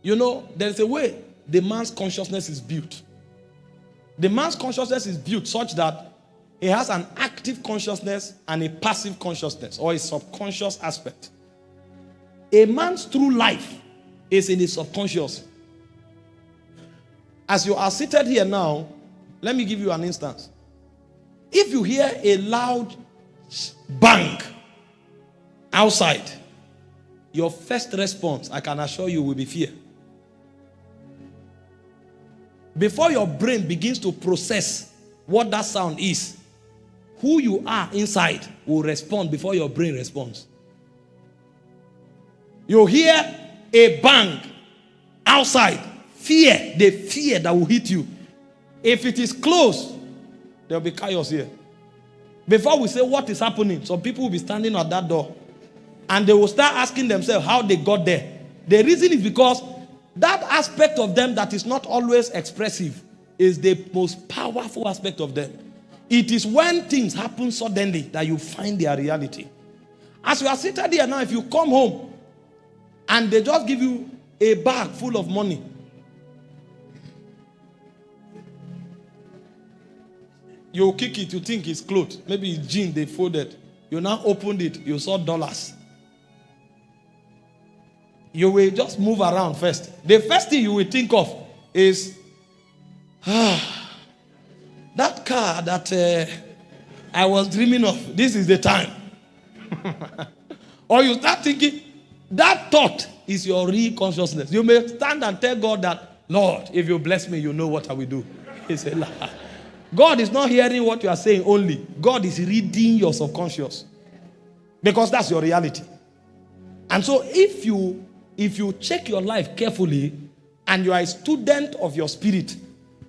You know, there's a way the man's consciousness is built. The man's consciousness is built such that he has an active consciousness and a passive consciousness, or a subconscious aspect. A man's true life is in his subconscious. As you are seated here now, let me give you an instance. If you hear a loud bang outside, your first response, I can assure you, will be fear. Before your brain begins to process what that sound is, who you are inside will respond before your brain responds. You hear a bang outside, fear, the fear that will hit you. If it is close, there will be chaos here. Before we say what is happening, some people will be standing at that door and they will start asking themselves how they got there. The reason is because that aspect of them that is not always expressive is the most powerful aspect of them. It is when things happen suddenly that you find their reality. As you are seated here now, if you come home and they just give you a bag full of money, you kick it, you think it's clothes. Maybe it's jeans they folded. You now opened it, you saw dollars. You will just move around first. The first thing you will think of is, that car that I was dreaming of, this is the time. Or you start thinking, that thought is your real consciousness. You may stand and tell God that, Lord, if you bless me, you know what I will do. He said, God is not hearing what you are saying only. God is reading your subconscious. Because that's your reality. And so if you check your life carefully and you are a student of your spirit,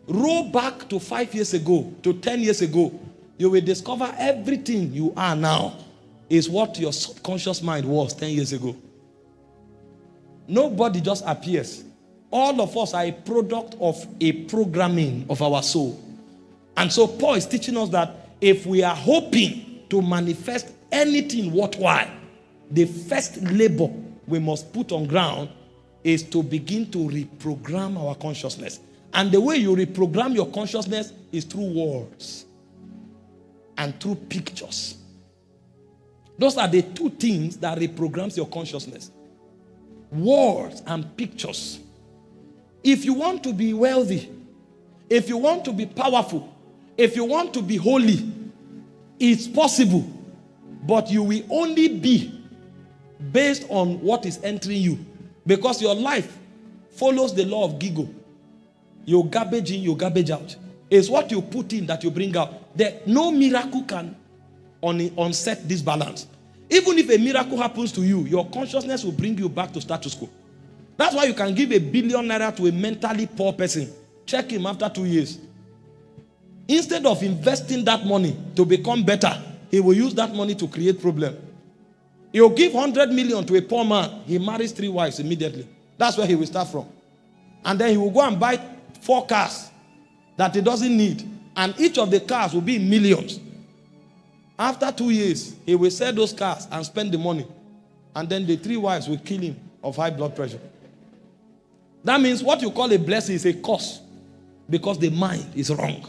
roll back to 5 years ago, to 10 years ago, you will discover everything you are now is what your subconscious mind was 10 years ago. Nobody just appears. All of us are a product of a programming of our soul. And so Paul is teaching us that if we are hoping to manifest anything worthwhile, the first labor we must put on ground is to begin to reprogram our consciousness. And the way you reprogram your consciousness is through words and through pictures. Those are the two things that reprograms your consciousness. Words and pictures. If you want to be wealthy, if you want to be powerful, if you want to be holy, it's possible. But you will only be based on what is entering you. Because your life follows the law of Gigo. You garbage in, you garbage out. It's what you put in that you bring out. No miracle can unset this balance. Even if a miracle happens to you, your consciousness will bring you back to status quo. That's why you can give $1 billion to a mentally poor person. Check him after 2 years. Instead of investing that money to become better, he will use that money to create problem. He'll give 100 million to a poor man. He marries 3 wives immediately. That's where he will start from. And then he will go and buy 4 cars that he doesn't need. And each of the cars will be in millions. After 2 years, he will sell those cars and spend the money. And then the 3 wives will kill him of high blood pressure. That means what you call a blessing is a curse. Because the mind is wrong.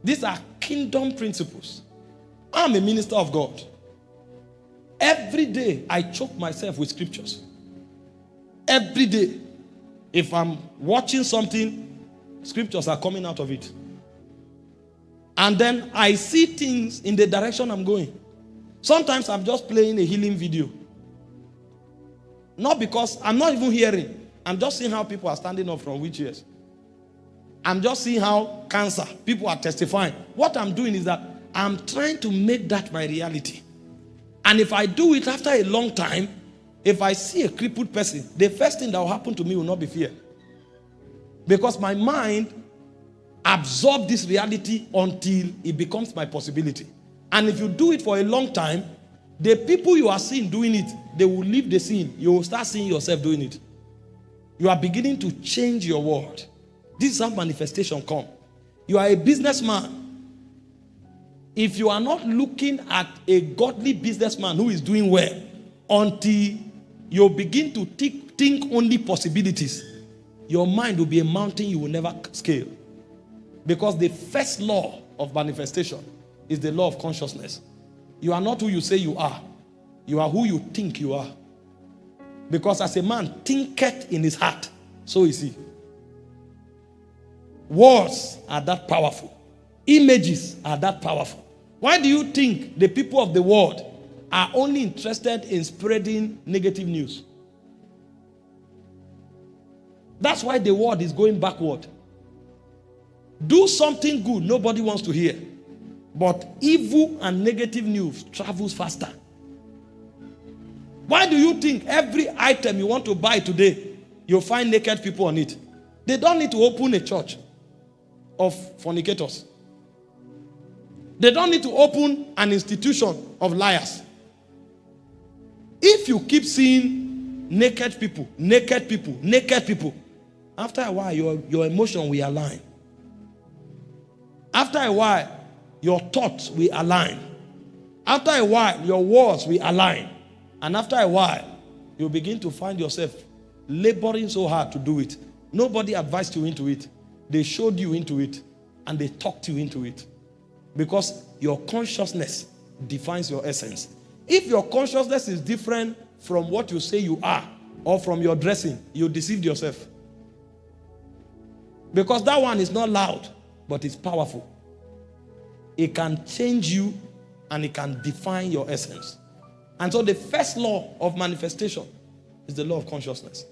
These are kingdom principles. I'm a minister of God. Every day, I choke myself with scriptures. Every day. If I'm watching something, scriptures are coming out of it. And then I see things in the direction I'm going. Sometimes I'm just playing a healing video. Not because I'm not even hearing. I'm just seeing how people are standing up from wheelchairs. I'm just seeing how cancer, people are testifying. What I'm doing is that I'm trying to make that my reality. And if I do it after a long time, if I see a crippled person, the first thing that will happen to me will not be fear. Because my mind absorbs this reality until it becomes my possibility. And if you do it for a long time, the people you are seeing doing it, they will leave the scene. You will start seeing yourself doing it. You are beginning to change your world. This is how manifestation comes. You are a businessman. If you are not looking at a godly businessman who is doing well, until you begin to think only possibilities, your mind will be a mountain you will never scale. Because the first law of manifestation is the law of consciousness. You are not who you say you are. You are who you think you are. Because as a man thinketh in his heart, so is he. Words are that powerful. Images are that powerful. Why do you think the people of the world are only interested in spreading negative news? That's why the world is going backward. Do something good, nobody wants to hear. But evil and negative news travels faster. Why do you think every item you want to buy today, you'll find naked people on it? They don't need to open a church of fornicators. They don't need to open an institution of liars. If you keep seeing naked people, after a while, your emotion will align. After a while, your thoughts will align. After a while, your words will align. And after a while, you'll begin to find yourself laboring so hard to do it. Nobody advised you into it. They showed you into it. And they talked you into it. Because your consciousness defines your essence. If your consciousness is different from what you say you are, or from your dressing, you deceived yourself. Because that one is not loud, but it's powerful. It can change you and it can define your essence. And so the first law of manifestation is the law of consciousness.